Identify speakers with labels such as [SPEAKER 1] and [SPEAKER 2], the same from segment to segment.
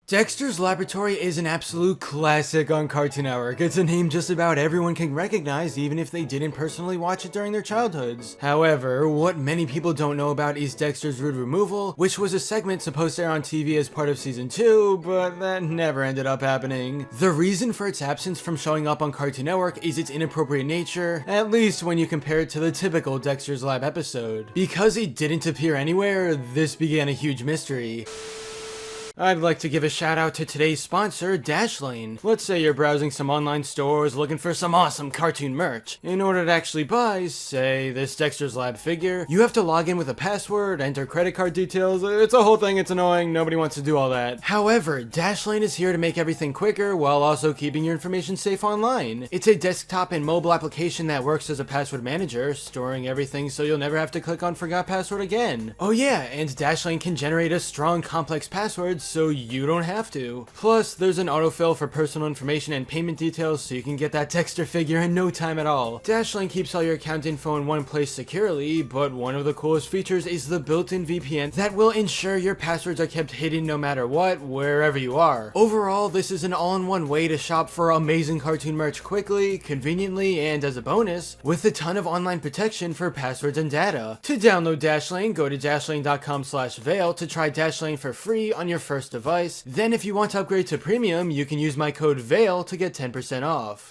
[SPEAKER 1] Dexter's Laboratory is an absolute classic on Cartoon Network. It's a name just about everyone can recognize even if they didn't personally watch it during their childhoods. However, what many people don't know about is Dexter's Rude Removal, which was a segment supposed to air on TV as part of season 2, but that never ended up happening. The reason for its absence from showing up on Cartoon Network is its inappropriate nature, at least when you compare it to the typical Dexter's Lab episode. Because it didn't appear anywhere, this began a huge mystery. I'd like to give a shout out to today's sponsor, Dashlane. Let's say you're browsing some online stores looking for some awesome cartoon merch. In order to actually buy, say, this Dexter's Lab figure, you have to log in with a password, enter credit card details. It's a whole thing, it's annoying, nobody wants to do all that. However, Dashlane is here to make everything quicker while also keeping your information safe online. It's a desktop and mobile application that works as a password manager, storing everything so you'll never have to click on forgot password again. Oh yeah, and Dashlane can generate a strong, complex password so you don't have to. Plus, there's an autofill for personal information and payment details so you can get that Dexter figure in no time at all. Dashlane keeps all your account info in one place securely, but one of the coolest features is the built-in VPN that will ensure your passwords are kept hidden no matter what, wherever you are. Overall, this is an all-in-one way to shop for amazing cartoon merch quickly, conveniently, and as a bonus, with a ton of online protection for passwords and data. To download Dashlane, go to dashlane.com/Vail to try Dashlane for free on your first device. Then if you want to upgrade to premium, you can use my code VAIL to get 10% off.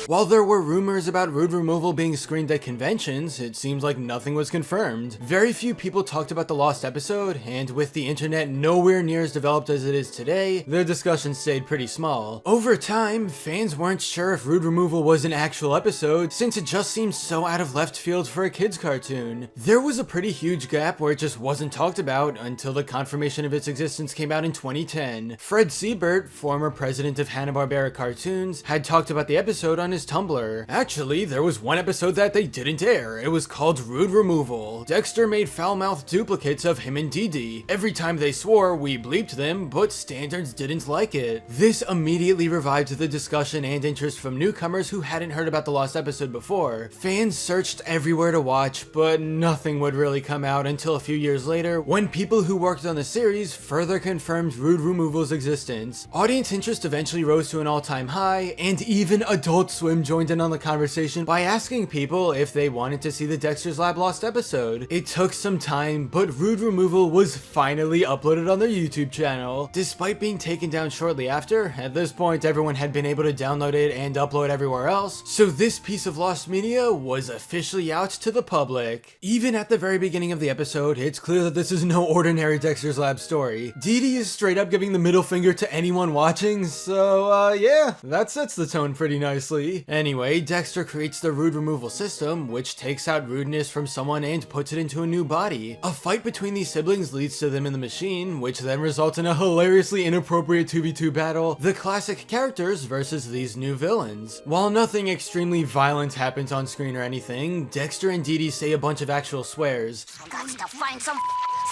[SPEAKER 1] While there were rumors about Rude Removal being screened at conventions, it seems like nothing was confirmed. Very few people talked about the lost episode, and with the internet nowhere near as developed as it is today, the discussion stayed pretty small. Over time, fans weren't sure if Rude Removal was an actual episode, since it just seemed so out of left field for a kids cartoon. There was a pretty huge gap where it just wasn't talked about until the confirmation of its existence came out in 2010. Fred Siebert, former president of Hanna-Barbera Cartoons, had talked about the episode on his Tumblr. Actually, there was one episode that they didn't air. It was called Rude Removal. Dexter made foul-mouthed duplicates of him and Dee Dee. Every time they swore, we bleeped them, but standards didn't like it. This immediately revived the discussion and interest from newcomers who hadn't heard about the lost episode before. Fans searched everywhere to watch, but nothing would really come out until a few years later, when people who worked on the series further confirmed Rude Removal's existence. Audience interest eventually rose to an all-time high, and even Adult Swim joined in on the conversation by asking people if they wanted to see the Dexter's Lab lost episode. It took some time, but Rude Removal was finally uploaded on their YouTube channel. Despite being taken down shortly after, at this point everyone had been able to download it and upload everywhere else, so this piece of lost media was officially out to the public. Even at the very beginning of the episode, it's clear that this is no ordinary Dexter's Lab story. Dee Dee is straight up giving the middle finger to anyone watching, so yeah, that sets the tone pretty nicely. Anyway, Dexter creates the Rude Removal system, which takes out rudeness from someone and puts it into a new body. A fight between these siblings leads to them in the machine, which then results in a hilariously inappropriate 2v2 battle, the classic characters versus these new villains. While nothing extremely violent happens on screen or anything, Dexter and Dee Dee say a bunch of actual swears.
[SPEAKER 2] I got to find some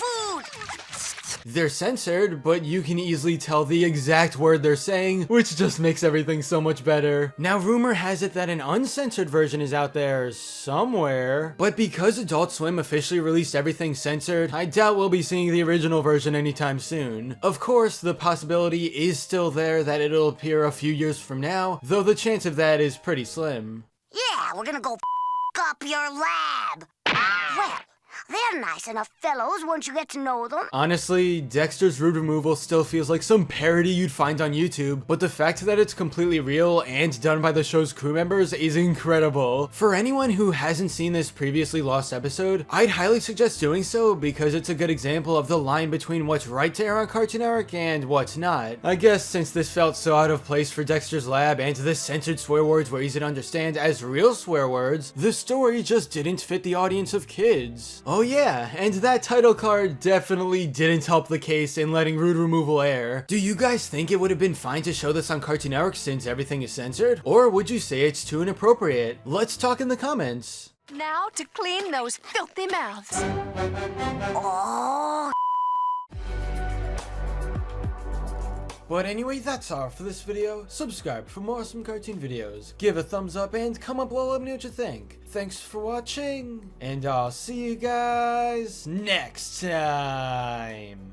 [SPEAKER 2] food!
[SPEAKER 1] They're censored, but you can easily tell the exact word they're saying, which just makes everything so much better. Now, rumor has it that an uncensored version is out there somewhere, but because Adult Swim officially released everything censored, I doubt we'll be seeing the original version anytime soon. Of course, the possibility is still there that it'll appear a few years from now, though the chance of that is pretty slim.
[SPEAKER 2] Yeah, we're gonna go up your lab. Well, they're nice enough fellows once you get to know them.
[SPEAKER 1] Honestly, Dexter's Rude Removal still feels like some parody you'd find on YouTube, but the fact that it's completely real and done by the show's crew members is incredible. For anyone who hasn't seen this previously lost episode, I'd highly suggest doing so because it's a good example of the line between what's right to air on Cartoon Network and what's not. I guess since this felt so out of place for Dexter's Lab and the censored swear words were easy to understand as real swear words, the story just didn't fit the audience of kids. Oh yeah, and that title card definitely didn't help the case in letting Rude Removal air. Do you guys think it would have been fine to show this on Cartoon Network since everything is censored? Or would you say it's too inappropriate? Let's talk in the comments.
[SPEAKER 3] Now to clean those filthy mouths.
[SPEAKER 2] Oh,
[SPEAKER 1] But anyway, that's all for this video. Subscribe for more awesome cartoon videos. Give a thumbs up and comment below, let me know what you think. Thanks for watching, and I'll see you guys next time.